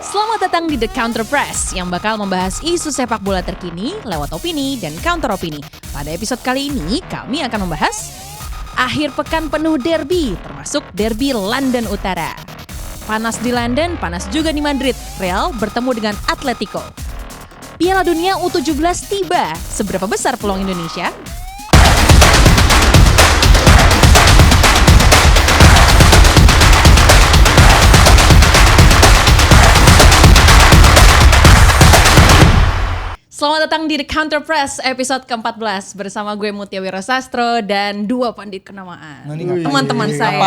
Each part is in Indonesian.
Selamat datang di The Counter Press yang bakal membahas isu sepak bola terkini lewat opini dan counter opini. Pada episode kali ini kami akan membahas akhir pekan penuh derby, termasuk derby London Utara. Panas di London, panas juga di Madrid. Real bertemu dengan Atletico. Piala Dunia U17 tiba. Seberapa besar peluang Indonesia? Selamat datang di The Counter Press episode ke-14 bersama gue Mutia Wirasastro dan dua pandit kenamaan. Teman-teman saya.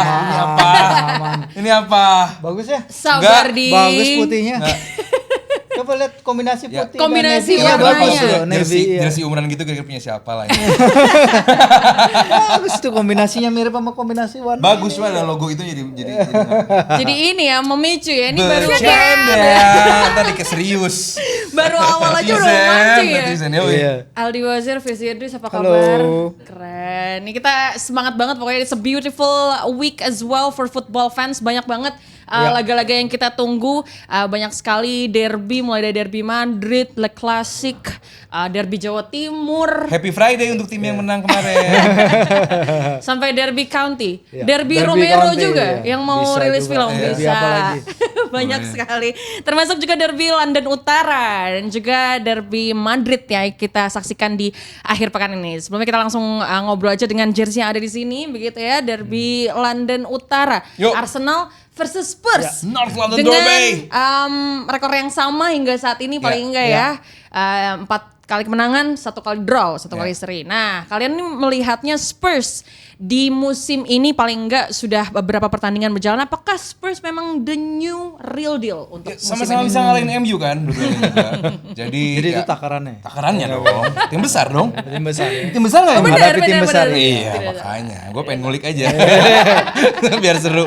Ini apa? Bagus ya? Sabardi. Bagus putihnya. Coba lihat kombinasi putih kombinasi dan warnanya. Jersey umuran gitu kira-kira punya siapa lah ini. Bagus tuh kombinasinya mirip sama kombinasi warna. Bagus lah ada logo itu jadi Jadi ini ya memicu ya, ini baru tadi serius. baru awal aja udah memancing ya. Iya. Aldi Wazir, Fizi Idris, apa Halo. kabar? Keren. Ini kita semangat banget pokoknya, it's a beautiful week as well for football fans. Banyak banget laga-laga yang kita tunggu, banyak sekali derby, mulai dari derby Madrid, Le Classic, derby Jawa Timur, Happy Friday untuk tim yang menang kemarin. sampai derby County, Iya. derby Derby Romero County, juga iya. yang mau Bisa rilis juga. film, Iya. Derby bisa. apa lagi? Banyak sekali. Termasuk juga derby London Utara dan juga derby Madrid ya kita saksikan di akhir pekan ini. Sebelumnya kita langsung ngobrol aja dengan jersey yang ada di sini begitu ya, derby London Utara. Yuk. Arsenal versus Spurs. North London Dengan Derby. rekor yang sama hingga saat ini paling enggak ya. 4 kali kemenangan, 1 kali draw, 1 kali seri. Nah, kalian ini melihatnya Spurs di musim ini paling enggak sudah beberapa pertandingan berjalan. Apakah Spurs memang the new real deal untuk musim Sama-sama ini? bisa ngalahin MU kan dua-duanya juga. Jadi itu ya, takarannya. takarannya dong. Tim besar dong. Tim besar. Ya. Tim besar nggak? Oh, benar, Menghadapi tim benar, besar. benar. Iya Tidak. makanya, gue pengen ngulik aja biar seru.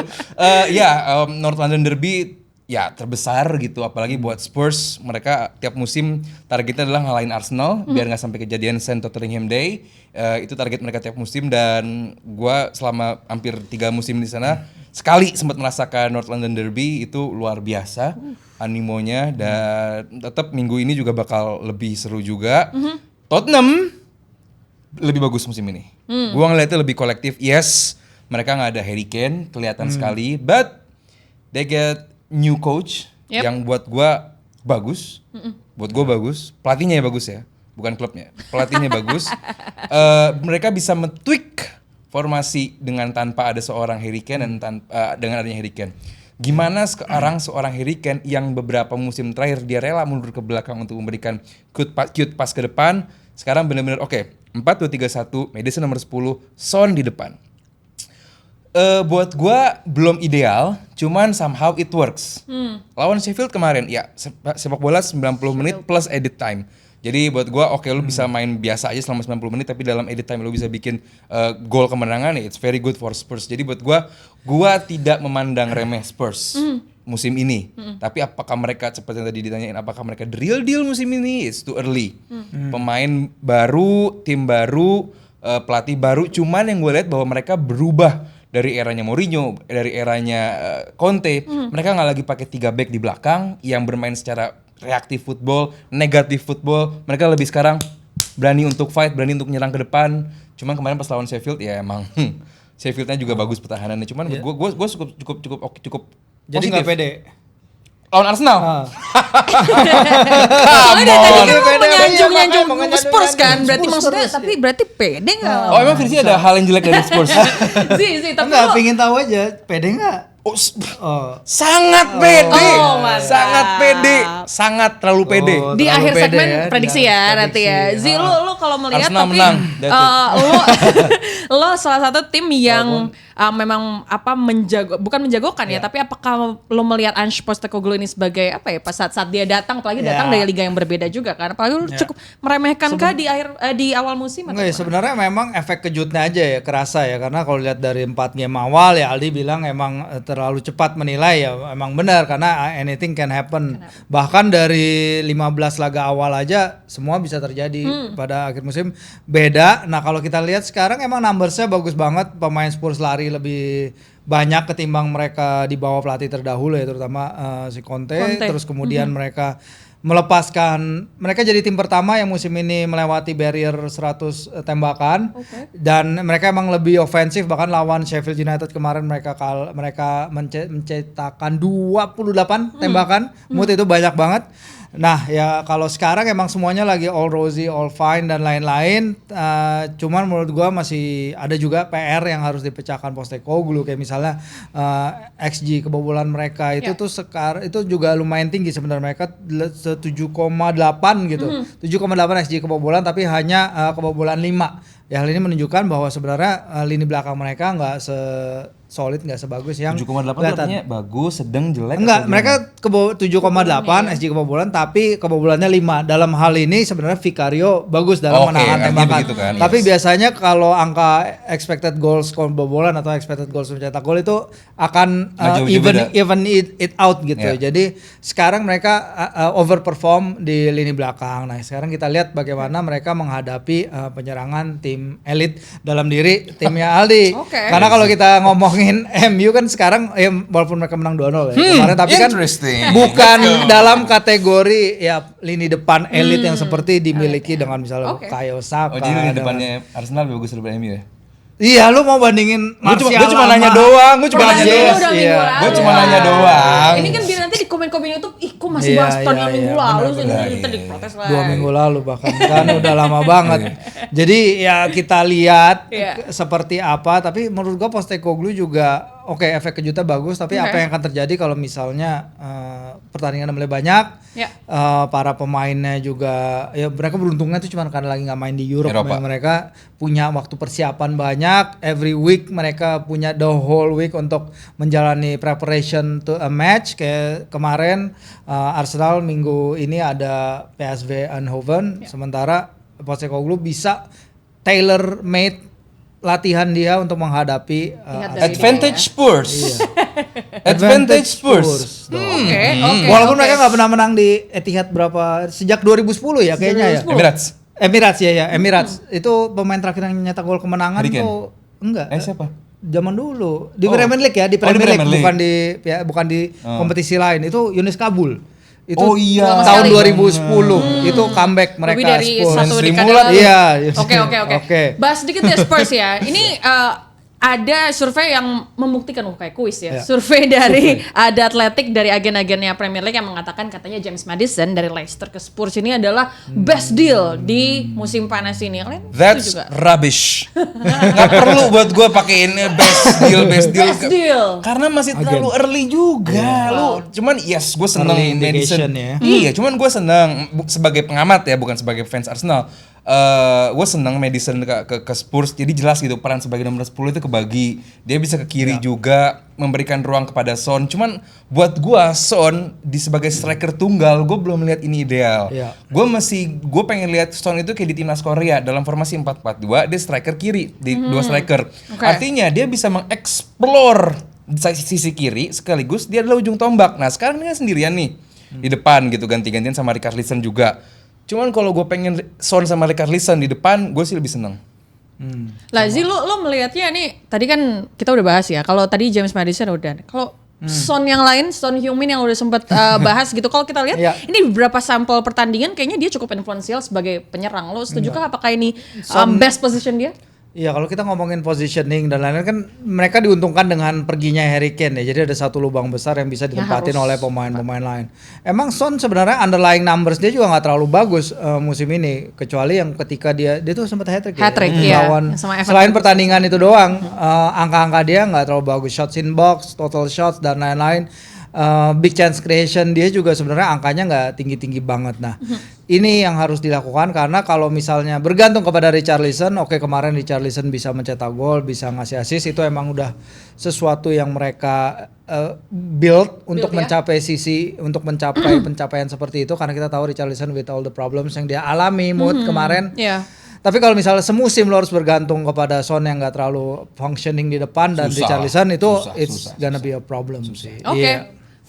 North London Derby ya terbesar gitu, apalagi buat Spurs. Mereka tiap musim targetnya adalah ngalahin Arsenal biar nggak sampai kejadian St. Tottenham Day. Itu target mereka tiap musim dan gue selama hampir 3 musim di sana sekali sempat merasakan North London Derby itu luar biasa animonya dan tetap minggu ini juga bakal lebih seru juga. Tottenham lebih bagus musim ini. Gua ngeliatnya lebih kolektif. Yes, mereka nggak ada Harry Kane kelihatan sekali, but they get new coach yang buat gua bagus. Buat gua bagus. Pelatihnya ya bagus ya, bukan klubnya. Pelatihnya bagus. Mereka bisa men-tweak formasi dengan tanpa ada seorang Harry Kane dan dengan adanya Harry Kane. Gimana sekarang seorang Harry Kane yang beberapa musim terakhir dia rela mundur ke belakang untuk memberikan cute pass ke depan. Sekarang benar-benar oke, 4-2-3-1, Maddison nomor 10, Son di depan. Buat gua belum ideal, cuman somehow it works. Lawan Sheffield kemarin, ya sepak bola 90 menit plus edit time. Jadi buat gua oke, lu bisa main biasa aja selama 90 menit, tapi dalam edit time lu bisa bikin gol kemenangan, ya it's very good for Spurs. Jadi buat gua tidak memandang remeh Spurs musim ini. Tapi apakah mereka, seperti yang tadi ditanyain, apakah mereka the real deal musim ini? It's too early. Pemain baru, tim baru, pelatih baru, cuman yang gue lihat bahwa mereka berubah dari eranya Mourinho, dari eranya Conte. Mereka nggak lagi pakai 3 back di belakang yang bermain secara reaktif football, negatif football. Mereka lebih sekarang berani untuk fight, berani untuk nyerang ke depan. Cuman kemarin pas lawan Sheffield ya emang Sheffieldnya juga bagus pertahanannya. Cuman gue cukup Jadi positif. nggak pede. Lawan Arsenal. Soalnya dari tadi kan Pede, menyanjung-nyanjung makanya Spurs kan, berarti Spurs maksudnya terus. tapi berarti pede nggak? Oh emang Virsi ada hal yang jelek dari Spurs? Sih, tapi Enggak, lo pingin tahu aja, pede nggak? Oh. Sangat pede, Oh, mantap. sangat pede, sangat terlalu pede. di terlalu akhir pede segmen ya, prediksi di ya akhir nanti ya. prediksi. Zi, lu kalau melihat Arsenal tapi menang, that's it. lo salah satu tim yang memang bukan menjagokan ya, tapi apakah lo melihat Ange Postecoglou ini sebagai apa ya, pas saat dia datang, apalagi datang dari liga yang berbeda juga kan, apalagi lo cukup meremehkan kah di awal musim? Enggak ya, sebenarnya memang efek kejutnya aja ya kerasa ya, karena kalau lihat dari 4 game awal ya Aldi bilang emang terlalu cepat menilai ya, emang benar karena anything can happen. Bahkan dari 15 laga awal aja semua bisa terjadi pada akhir musim beda. Nah kalau kita lihat sekarang emang numbersnya bagus banget, pemain Spurs lari lebih banyak ketimbang mereka di bawah pelatih terdahulu ya, terutama si Conte. Terus kemudian mereka melepaskan, mereka jadi tim pertama yang musim ini melewati barrier 100 tembakan. Dan mereka emang lebih ofensif, bahkan lawan Sheffield United kemarin mereka mencetakkan 28 tembakan. Mood itu banyak banget. Nah ya kalau sekarang emang semuanya lagi all rosy, all fine dan lain-lain. Cuman menurut gua masih ada juga PR yang harus dipecahkan Postecoglou, kayak misalnya XG kebobolan mereka itu tuh sekarang itu juga lumayan tinggi sebenarnya, mereka 7,8 gitu. 7,8 XG kebobolan tapi hanya kebobolan 5. Ya hal ini menunjukkan bahwa sebenarnya lini belakang mereka nggak solid, nggak sebagus yang 7,8 artinya bagus, sedang, jelek. Enggak, mereka 7,8 SG kebobolan tapi kebobolannya 5. Dalam hal ini sebenarnya Vicario bagus dalam menahan tembakan. Kan, tapi biasanya kalau angka expected goals kebobolan atau expected goals mencetak gol itu akan even it out gitu. Jadi sekarang mereka overperform di lini belakang. Nah, sekarang kita lihat bagaimana mereka menghadapi penyerangan tim elit dalam diri timnya Aldi. Karena kalau kita ngomongin MU kan sekarang walaupun mereka menang 2-0 ya kemarin, tapi kan bukan dalam kategori ya lini depan elit yang seperti dimiliki dengan misalnya Bukayo Saka. Oh jadi lini depannya Arsenal lebih bagus daripada MU ya? Iya, lu mau bandingin Martial? Gue cuma nanya doang, gue cuma nanya doang. Ini kan biar nanti di komen-komen YouTube, ih kok masih bahas pertandingan minggu lalu, tadi protes lah. 2 minggu lalu bahkan kan udah lama banget. Jadi ya kita lihat seperti apa, tapi menurut gua Postecoglou juga efek kejutnya bagus, tapi apa yang akan terjadi kalau misalnya pertandingan mulai banyak, para pemainnya juga ya mereka beruntungnya tuh cuma karena lagi nggak main di Eropa. Mereka punya waktu persiapan banyak, every week mereka punya the whole week untuk menjalani preparation to a match. Kayak kemarin Arsenal minggu ini ada PSV Eindhoven, sementara Postecoglou bisa tailor made latihan dia untuk menghadapi Advantage Spurs. Advantage Spurs. Walaupun mereka nggak pernah menang di Etihad sejak 2010 ya kayaknya ya. Emirates ya. Emirates itu pemain terakhir yang nyetak gol kemenangan tuh enggak. Siapa? Zaman dulu di Premier League ya, di Premier League bukan di kompetisi lain. Itu Yunus Kabul. Itu tahun 2010 itu comeback mereka lebih dari Spurs. satu dekade lalu. Iya. Oke. Bahas sedikit ya Spurs ya. Ini ada survei yang membuktikan kayak kuis ya. Survei dari ada Athletic dari agen-agennya Premier League yang mengatakan katanya James Maddison dari Leicester ke Spurs ini adalah best deal di musim panas ini. Kalian That's juga rubbish. Gak perlu buat gue pakein best deal. Karena masih terlalu early juga. Cuman gue seneng Maddison. Iya, cuman gue seneng sebagai pengamat ya, bukan sebagai fans Arsenal. Gue seneng Maddison ke Spurs, jadi jelas gitu peran sebagai nomor 10 itu kebagi. Dia bisa ke kiri juga, memberikan ruang kepada Son. Cuman buat gue Son sebagai striker tunggal, gue belum lihat ini ideal. Gue pengen lihat Son itu kayak di timnas Korea dalam formasi 4-4-2, dia striker kiri di 2 striker. Artinya dia bisa mengeksplor sisi kiri sekaligus dia adalah ujung tombak. Nah sekarang dia sendirian nih di depan gitu, ganti-gantian sama Richarlison juga. Cuman kalau gue pengen Son sama Richarlison di depan, gue sih lebih seneng. Lazi, lo melihatnya nih, tadi kan kita udah bahas ya, kalau tadi James Maddison udah, kalau Son yang lain, Son Heung-min yang udah sempat bahas gitu, kalau kita lihat ini beberapa sampel pertandingan kayaknya dia cukup influensial sebagai penyerang. Lo setujukah apakah ini best position dia? Iya, kalau kita ngomongin positioning dan lain-lain kan mereka diuntungkan dengan perginya Harry Kane ya. Jadi ada satu lubang besar yang bisa ditempatin oleh pemain-pemain lain. Emang Son sebenarnya underlying numbers dia juga nggak terlalu bagus musim ini, kecuali yang ketika dia tuh sempat hat-trick ya. Lawan selain pertandingan itu doang, angka-angka dia nggak terlalu bagus, shots in box, total shots dan lain-lain. Big chance creation dia juga sebenarnya angkanya nggak tinggi-tinggi banget. Nah, ini yang harus dilakukan karena kalau misalnya bergantung kepada Richarlison, kemarin Richarlison bisa mencetak gol, bisa ngasih assist, itu emang udah sesuatu yang mereka build untuk mencapai pencapaian seperti itu, karena kita tahu Richarlison with all the problems yang dia alami kemarin. Tapi kalau misalnya semusim lo harus bergantung kepada Son yang nggak terlalu functioning di depan dan Richarlison itu it's gonna be a problem sih.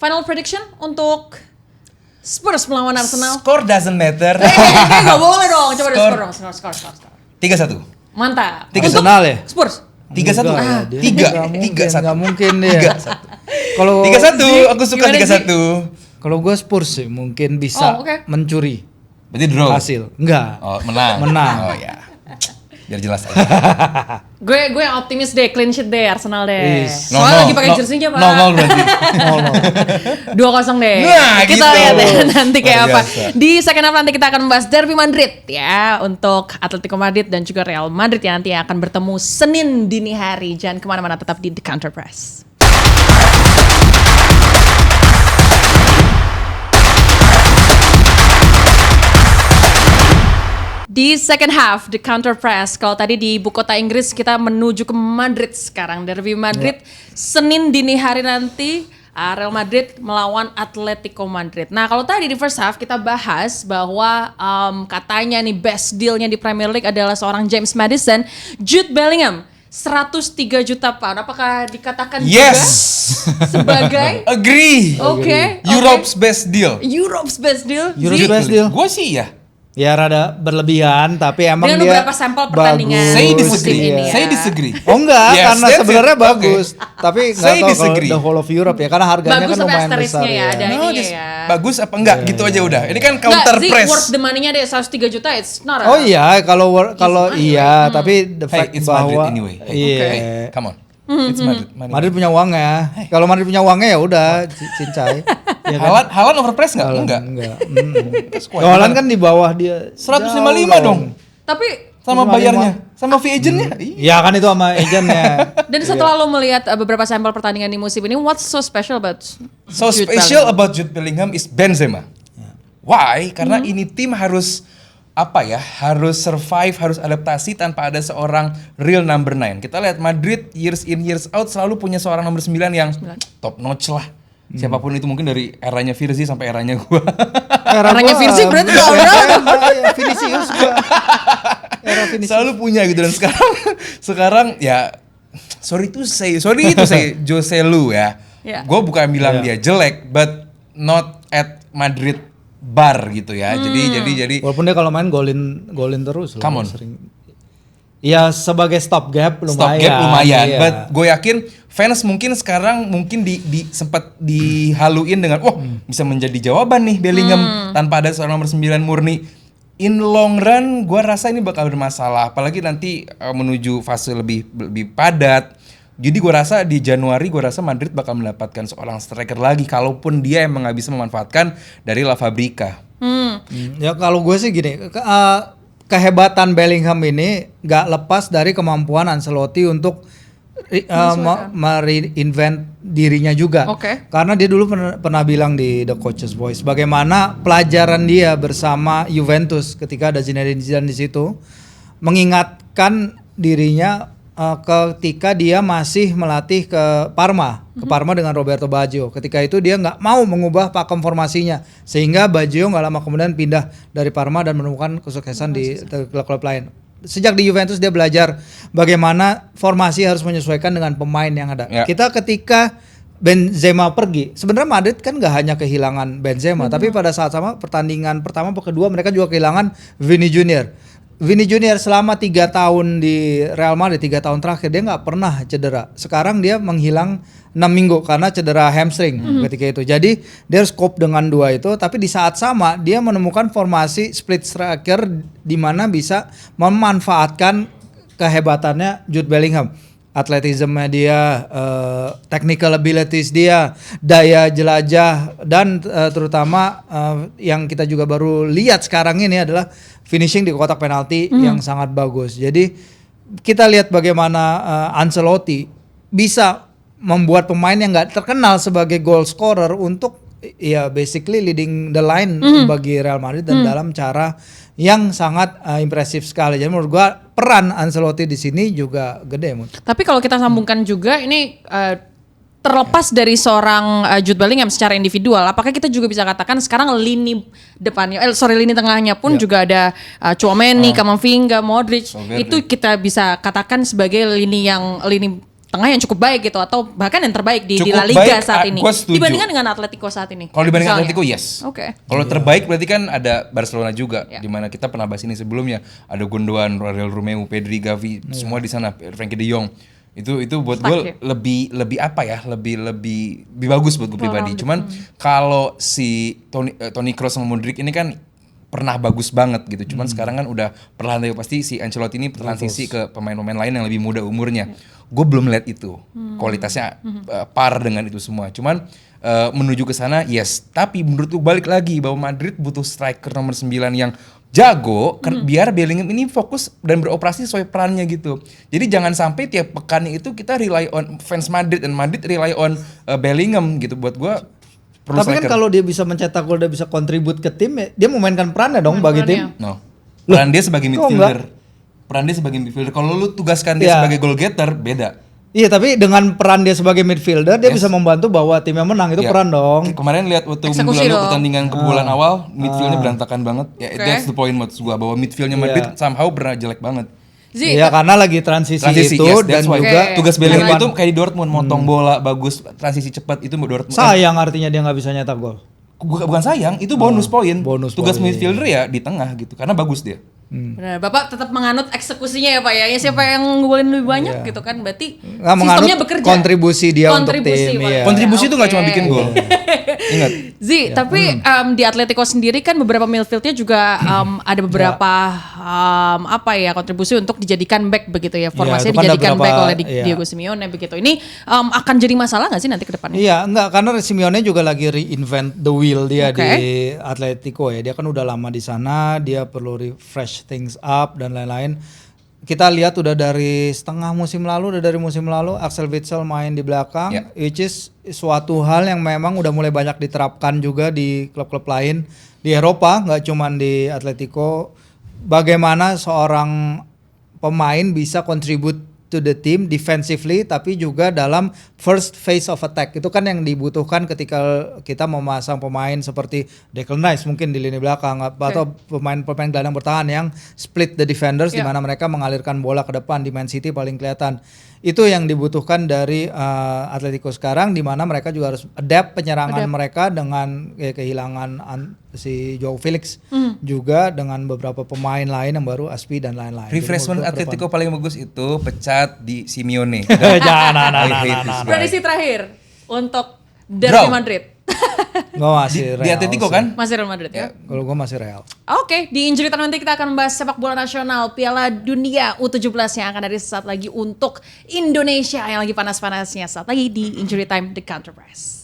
Final prediction untuk Spurs melawan Arsenal. Score doesn't matter. Gak boleh dong. Coba skor. 3-1. Mantap. Arsenal ya? Spurs. 3-1. Enggak ya, dia Tiga. nggak mungkin dia. 3-1. Kalau 3-1. Aku suka Gimana, 3-1. kalau gue Spurs sih mungkin bisa oke. mencuri Berarti draw. hasil. Enggak. Oh, menang. Menang. Oh ya. Biar jelas aja. Gue yang optimis deh, clean sheet deh Arsenal deh. Is. Soalnya lagi pakai jersey-nya, Pak. 0-0 berarti. 2-0 deh. Nah, Kita gitu. lihat ya nanti kayak Luar apa. biasa. Di second half nanti kita akan membahas Derby Madrid ya untuk Atletico Madrid dan juga Real Madrid yang nanti akan bertemu Senin dini hari. Jangan kemana-mana, tetap di The Counter Press. Di second half, The Counter Press. Kalau tadi di ibu kota Inggris, kita menuju ke Madrid sekarang. Derby Madrid, Senin dini hari nanti, Real Madrid melawan Atletico Madrid. Nah, kalau tadi di first half kita bahas bahwa katanya nih best dealnya di Premier League adalah seorang James Maddison, Jude Bellingham. 103 juta pound. Apakah dikatakan Yes. juga sebagai Agree. Oke. Europe's best deal. Europe's best deal? Europe's Zee? best deal. Gue sih ya. Ya rada berlebihan tapi emang Dengan dia beberapa sampel pertandingan bagus. Saya musim disagree. ini ya. Saya disagree. Oh enggak, Yes, karena that's sebenarnya it. bagus. Tapi Saya nggak tahu kalau disagree. the whole of Europe ya, karena harganya Bagus kan tapi lumayan asterisknya besar ya, ada ya. ininya just ya. bagus apa enggak gitu aja udah. Ini kan counter Nggak, Zee, press. worth the money-nya deh 103 juta, it's not a... Oh iya, kalau money, iya, right? tapi the Hey, fact it's bahwa Madrid anyway. Hey, iya. hey, come on. It's Madrid. Madrid punya uangnya. Kalau Madrid punya uangnya ya udah cincai. Ya kan? Haaland overpress enggak? Enggak. Enggak. Squad. Haaland kan di bawah dia 155 jauh dong. Tapi, Sama 155. bayarnya, sama fee agentnya. Ya kan itu sama agentnya. dan setelah lo melihat beberapa sampel pertandingan di musim ini, what's so special about So Jude special Bellingham? about Jude Bellingham is Benzema. Why? Karena ini tim harus apa ya? Harus survive, harus adaptasi tanpa ada seorang real number 9. Kita lihat Madrid years in years out selalu punya seorang nomor 9 yang top notch lah. Siapapun itu, mungkin dari eranya Virzi sampai eranya gua. Eranya Virzi berarti udah Iya, Vinicius gua. Era Vinicius. Selalu punya gitu, dan sekarang ya sorry itu saya Jose Lu ya. Ya. Gue bukan bilang dia jelek, but not at Madrid bar gitu ya. Jadi Walaupun dia kalau main golin terus loh. Come on. Sering. Ya sebagai stopgap lumayan. stopgap lumayan. Iya. But gue yakin fans mungkin sekarang sempat dihaluin dengan bisa menjadi jawaban nih Bellingham tanpa ada seorang nomor 9 murni. In long run gue rasa ini bakal bermasalah, apalagi nanti menuju fase lebih padat. Jadi gue rasa di Januari Madrid bakal mendapatkan seorang striker lagi, kalaupun dia emang nggak bisa memanfaatkan dari La Fabrica. Ya kalau gue sih gini, kehebatan Bellingham ini nggak lepas dari kemampuan Ancelotti untuk mereinvent dirinya juga. Oke. Karena dia dulu pernah bilang di The Coach's Voice bagaimana pelajaran dia bersama Juventus ketika ada Zinedine Zidane di situ, mengingatkan dirinya ketika dia masih melatih ke Parma dengan Roberto Baggio. Ketika itu dia nggak mau mengubah pakem formasinya, sehingga Baggio nggak lama kemudian pindah dari Parma dan menemukan kesuksesan di klub-klub lain. Sejak di Juventus dia belajar bagaimana formasi harus menyesuaikan dengan pemain yang ada. Ya. Ketika Benzema pergi, sebenarnya Madrid kan nggak hanya kehilangan Benzema, tapi pada saat sama pertandingan pertama atau kedua mereka juga kehilangan Vini Junior. Vini Junior selama 3 tahun di Real Madrid, 3 tahun terakhir dia nggak pernah cedera. Sekarang dia menghilang 6 minggu karena cedera hamstring ketika itu. Jadi dia harus cope dengan 2 itu, tapi di saat sama dia menemukan formasi split striker di mana bisa memanfaatkan kehebatannya Jude Bellingham. Atletisme dia, technical abilities dia, daya jelajah, dan terutama yang kita juga baru lihat sekarang ini adalah finishing di kotak penalti yang sangat bagus. Jadi kita lihat bagaimana Ancelotti bisa membuat pemain yang nggak terkenal sebagai goal scorer untuk ya basically leading the line bagi Real Madrid dan dalam cara yang sangat impresif sekali. Jadi menurut gua peran Ancelotti di sini juga gede. Tapi kalau kita sambungkan juga ini terlepas dari seorang Jude Bellingham secara individual, apakah kita juga bisa katakan sekarang lini depannya, lini tengahnya pun juga ada Tchouaméni, Camavinga, Modric, itu kita bisa katakan sebagai lini tengah yang cukup baik gitu, atau bahkan yang terbaik di La Liga baik, saat ini gua setuju. dibandingkan dengan Atletico saat ini. Kalau dibandingkan misalnya. Atletico, yes. Oke. Kalau terbaik berarti kan ada Barcelona juga, Ya. di mana kita pernah bahas ini sebelumnya. Ada Gundogan, Rafael Romeu, Pedri, Gavi, semua di sana, Frankie De Jong. Itu buat Stuck gue ya? lebih apa ya, lebih bagus buat gue pribadi. Cuman kalau si Toni Kroos sama Modric ini kan pernah bagus banget gitu. Cuman sekarang kan udah perlahan tapi pasti si Ancelotti ini transisi ke pemain-pemain lain yang lebih muda umurnya. Gue belum lihat itu kualitasnya par dengan itu semua. Cuman menuju ke sana yes. Tapi menurut gue balik lagi bahwa Madrid butuh striker nomor 9 yang jago biar Bellingham ini fokus dan beroperasi sesuai perannya gitu. Jadi jangan sampai tiap pekan itu kita rely on fans Madrid dan Madrid rely on Bellingham gitu. Buat gua perlu Tapi kan striker. kalau dia bisa mencetak gol, dia bisa kontribut ke tim, ya, dia memainkan perannya dong bagi tim. No. Peran dia sebagai kok midfielder. Peran dia sebagai midfielder. Kalau lu tugaskan dia Iya. sebagai goal getter beda. Iya, tapi dengan peran dia sebagai midfielder, dia bisa membantu bahwa timnya menang, itu Ya. peran dong. Kemarin lihat waktu minggu Eksekusi lalu dong. pertandingan ke bulan awal, midfieldnya berantakan banget. Ya, Oke. that's the point maksud gua bahwa midfieldnya Madrid somehow pernah jelek banget. Zi, Iya, karena lagi transisi itu yes, dan that's why. juga Tugas Bellingham Depan. itu kayak di Dortmund, motong bola bagus, transisi cepat itu Dortmund. sayang artinya dia nggak bisa nyetak gol. Bukan sayang, itu bonus poin. bonus Tugas poin. midfielder ya di tengah gitu, karena bagus dia. benar, Bapak tetap menganut eksekusinya ya Pak ya. Ya siapa yang ngegolin lebih banyak gitu kan berarti Nggak menganut sistemnya bekerja. kontribusi dia untuk tim, Pak. iya. Kontribusi itu nggak Oke. cuma bikin gol. Ingat. Zi, tapi di Atletico sendiri kan beberapa midfieldnya juga ada beberapa apa ya kontribusi untuk dijadikan back begitu ya. Formasinya itu kan ada dijadikan back beberapa, oleh iya. Diego Simeone begitu. Ini akan jadi masalah nggak sih nanti ke depannya? Iya, enggak, karena Simeone juga lagi reinvent the wheel dia Oke. di Atletico ya. Dia kan udah lama di sana, dia perlu refresh things up dan lain-lain. Kita lihat udah dari musim lalu Axel Witsel main di belakang, Ya. which is suatu hal yang memang udah mulai banyak diterapkan juga di klub-klub lain di Eropa, nggak cuman di Atletico. Bagaimana seorang pemain bisa contribute to the team defensively tapi juga dalam first phase of attack, itu kan yang dibutuhkan ketika kita memasang pemain seperti Declan Rice mungkin di lini belakang atau pemain gelandang bertahan yang split the defenders di mana mereka mengalirkan bola ke depan. Di Man City paling kelihatan itu yang dibutuhkan dari Atletico sekarang, di mana mereka juga harus adapt penyerangan mereka dengan kehilangan si Joao Felix juga dengan beberapa pemain lain yang baru Aspi dan lain-lain. Refreshment Atletico paling bagus itu pecat di Simeone. Jangan, I hate this guy. Prediksi terakhir untuk Derby Draw. Madrid. Gue masih Di Atletico kan? Masih Real Madrid ya. Kalau gue masih Real. Oke, di Injury Time nanti kita akan membahas sepak bola nasional Piala Dunia U17 yang akan dari sesaat lagi untuk Indonesia yang lagi panas-panasnya saat lagi di Injury Time The Counter Press.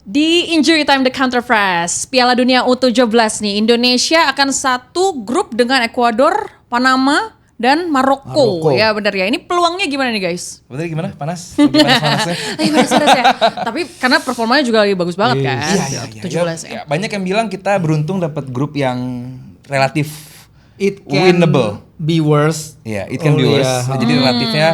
Di Injury Time The Counter Press, Piala Dunia U17 nih, Indonesia akan satu grup dengan Ekuador, Panama, dan Maroko. Ya benar ya, ini peluangnya gimana nih guys? Betul gimana? Panas? Lagi panas-panasnya? Lagi panas-panas ya. Tapi karena performanya juga lagi bagus banget kan. Iya. 17 ya. Banyak yang bilang kita beruntung dapat grup yang relatif It can winnable. be worse. Iya, it can be Oh, worse. iya. Jadi relatifnya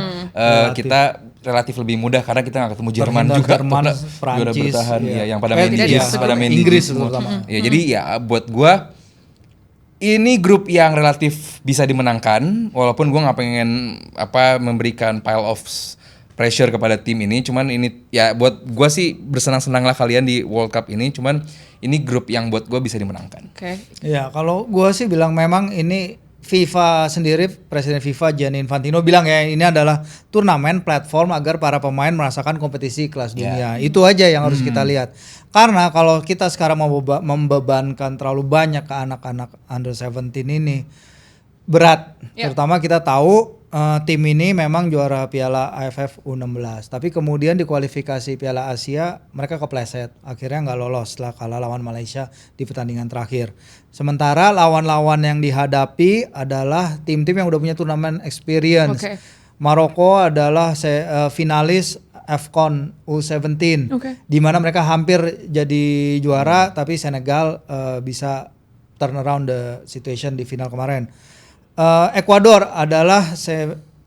kita relatif lebih mudah karena kita nggak ketemu Jerman Terhindar juga, Jerman, juara Prancis, bertahan iya. ya, yang pada Tidak main di disebut pada main di Inggris semua. terutama. Ya, jadi ya buat gua ini grup yang relatif bisa dimenangkan, walaupun gua nggak pengen memberikan pile of pressure kepada tim ini. Cuman ini ya buat gua sih bersenang-senanglah kalian di World Cup ini. Cuman ini grup yang buat gua bisa dimenangkan. Oke. Ya, kalau gue sih bilang memang ini FIFA sendiri, Presiden FIFA Gianni Infantino bilang ya ini adalah turnamen platform agar para pemain merasakan kompetisi kelas dunia. Itu aja yang harus kita lihat. Karena kalau kita sekarang mau membebankan terlalu banyak ke anak-anak under 17 ini berat. Terutama kita tahu tim ini memang juara Piala AFF U16, tapi kemudian di kualifikasi Piala Asia mereka kepleset, akhirnya nggak lolos setelah kalah lawan Malaysia di pertandingan terakhir. Sementara lawan-lawan yang dihadapi adalah tim-tim yang udah punya turnamen experience. Oke. Maroko adalah finalis AFCON U17, di mana mereka hampir jadi juara, tapi Senegal bisa turn around the situation di final kemarin. Ekuador adalah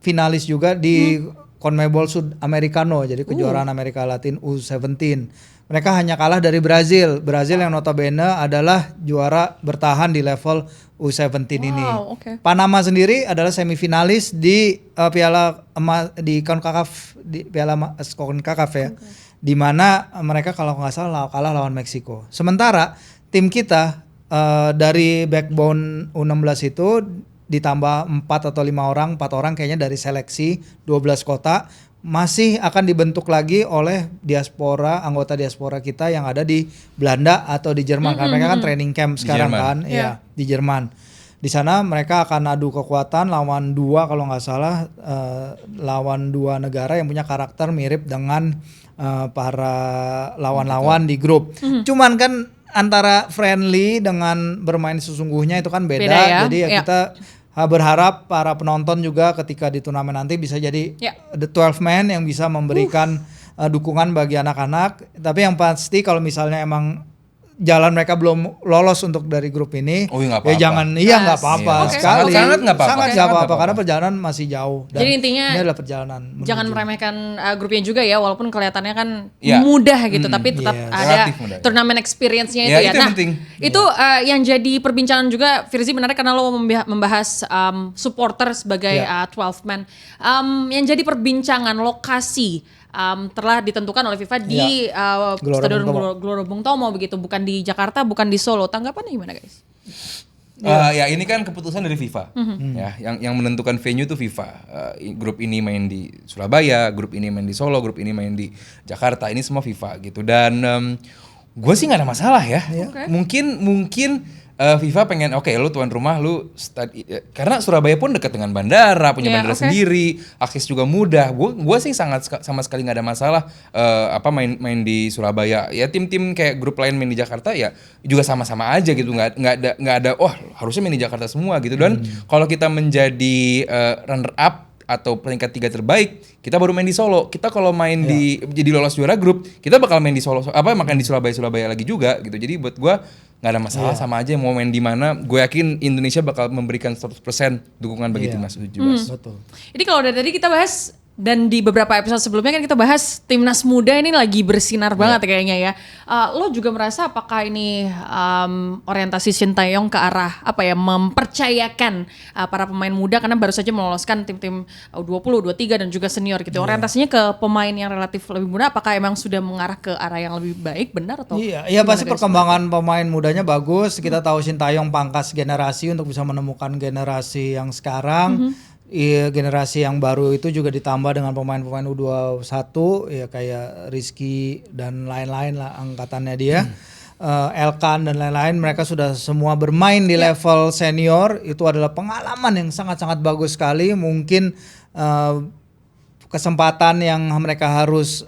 finalis juga di CONMEBOL Sudamericano, jadi kejuaraan Amerika Latin U17. Mereka hanya kalah dari Brazil yang notabene adalah juara bertahan di level U17 ini. Oke. Panama sendiri adalah semifinalis di Piala emas di CONCACAF, di Piala CONCACAF ya. Di mana mereka kalau nggak salah kalah lawan Meksiko. Sementara tim kita dari backbone U16 itu ditambah 4 atau 5 orang, 4 orang kayaknya dari seleksi 12 kota masih akan dibentuk lagi oleh anggota diaspora kita yang ada di Belanda atau di Jerman. Karena mereka kan training camp sekarang Jerman. kan, ya di Jerman. Di sana mereka akan adu kekuatan lawan 2 kalau nggak salah lawan 2 negara yang punya karakter mirip dengan para lawan-lawan di grup. Cuman kan antara friendly dengan bermain sesungguhnya itu kan beda. Beda ya. Jadi ya kita berharap para penonton juga ketika di turnamen nanti bisa jadi the 12 man yang bisa memberikan dukungan bagi anak-anak. Tapi yang pasti kalau misalnya emang jalan mereka belum lolos untuk dari grup ini, nggak ya apa-apa. jangan nggak apa-apa sekali. Sangat nggak apa-apa. Sangat nggak apa-apa karena perjalanan masih jauh. Dan jadi intinya ini adalah perjalanan. Jangan meremehkan grupnya juga ya, walaupun kelihatannya kan Ya. mudah gitu, tapi tetap ada Relatif mudah. turnamen experience-nya itu Ya, ya. itu yang penting. Itu yang jadi perbincangan juga Firzi, menarik karena lo membahas supporter sebagai 12 man. Yang jadi perbincangan lokasi telah ditentukan oleh FIFA di Stadion Gelora Bung Tomo begitu, bukan di Jakarta, bukan di Solo. Tanggapannya gimana guys? Ya ini kan keputusan dari FIFA, ya yang menentukan venue itu FIFA. Grup ini main di Surabaya, grup ini main di Solo, grup ini main di Jakarta. Ini semua FIFA gitu. Dan gue sih nggak ada masalah ya. Mungkin FIFA pengen lu tuan rumah lu karena Surabaya pun dekat dengan bandara, punya bandara sendiri, akses juga mudah. Gue sih sama sekali nggak ada masalah main di Surabaya. Ya tim-tim kayak grup lain main di Jakarta ya juga sama-sama aja gitu. Nggak ada harusnya main di Jakarta semua gitu. Dan kalau kita menjadi runner up atau peringkat 3 terbaik, kita baru main di Solo. Kita kalau main jadi lolos juara grup, kita bakal main di Solo makan di Surabaya lagi juga gitu. Jadi buat gua nggak ada masalah, sama aja mau main di mana. Gue yakin Indonesia bakal memberikan 100% dukungan bagi timnas U17. Betul. Jadi kalau dari tadi kita bahas, dan di beberapa episode sebelumnya kan kita bahas timnas muda ini lagi bersinar banget kayaknya ya. Lo juga merasa apakah ini orientasi Sintayong ke arah mempercayakan para pemain muda, karena baru saja meloloskan tim-tim U20, U23 dan juga senior gitu. Orientasinya ke pemain yang relatif lebih muda, apakah emang sudah mengarah ke arah yang lebih baik, benar atau? Iya pasti perkembangan pemain mudanya bagus. Kita tahu Sintayong pangkas generasi untuk bisa menemukan generasi yang sekarang. Generasi yang baru itu juga ditambah dengan pemain-pemain U21 ya kayak Rizky dan lain-lain lah angkatannya dia. Elkan dan lain-lain, mereka sudah semua bermain di level senior. Itu adalah pengalaman yang sangat-sangat bagus sekali. Mungkin kesempatan yang mereka harus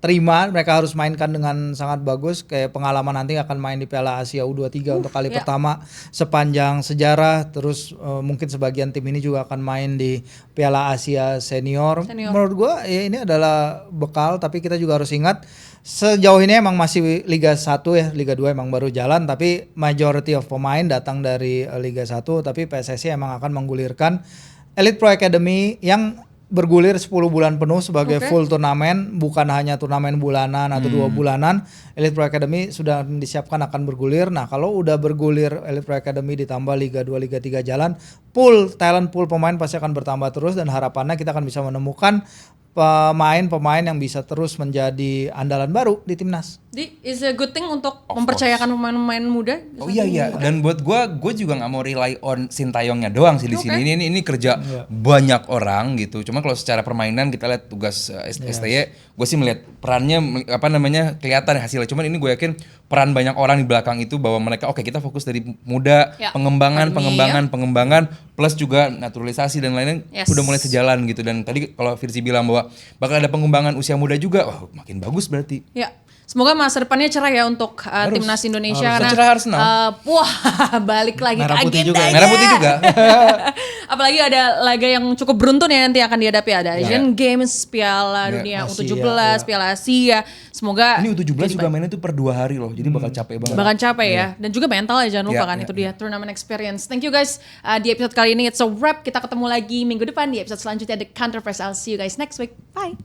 terima, mereka harus mainkan dengan sangat bagus. Kayak pengalaman nanti akan main di Piala Asia U23 untuk kali pertama sepanjang sejarah. Terus mungkin sebagian tim ini juga akan main di Piala Asia Senior. Menurut gua ya ini adalah bekal, tapi kita juga harus ingat sejauh ini emang masih Liga 1 ya, Liga 2 emang baru jalan, tapi majority of pemain datang dari Liga 1, tapi PSSI emang akan menggulirkan Elite Pro Academy yang bergulir 10 bulan penuh sebagai full turnamen, bukan hanya turnamen bulanan atau 2 bulanan. Elite Pro Academy sudah disiapkan akan bergulir. Nah, kalau udah bergulir Elite Pro Academy ditambah Liga 2, Liga 3 jalan, talent pool pemain pasti akan bertambah terus, dan harapannya kita akan bisa menemukan pemain-pemain yang bisa terus menjadi andalan baru di timnas. Is a good thing untuk mempercayakan pemain-pemain muda. Oh iya. Dan buat gue juga nggak mau rely on Sintayongnya doang sih di sini. Ini kerja banyak orang gitu. Cuma kalau secara permainan kita lihat tugas STY, gue sih melihat perannya kelihatan hasilnya. Cuman ini gue yakin peran banyak orang di belakang itu bahwa mereka kita fokus dari muda, pengembangan plus juga naturalisasi dan lain-lain udah mulai sejalan gitu. Dan tadi kalau Firzi bilang bahwa bakal ada pengembangan usia muda juga, makin bagus berarti. Ya. Semoga masa depannya cerah ya untuk timnas Indonesia, karena cerah Arsenal. Balik lagi Merah ke putih agendanya. Merah putih juga. Apalagi ada laga yang cukup beruntun ya nanti akan dihadapi, ada Asian Games, Piala Dunia U17, Piala Asia. Semoga ini U17 juga mainnya tuh per 2 hari loh. Jadi bakal capek banget. Bakal capek ya. Dan juga mental ya, jangan lupa kan itu dia turnamen experience. Thank you guys. Di episode kali ini it's a wrap. Kita ketemu lagi minggu depan di episode selanjutnya The Counter Press. I'll see you guys next week. Bye.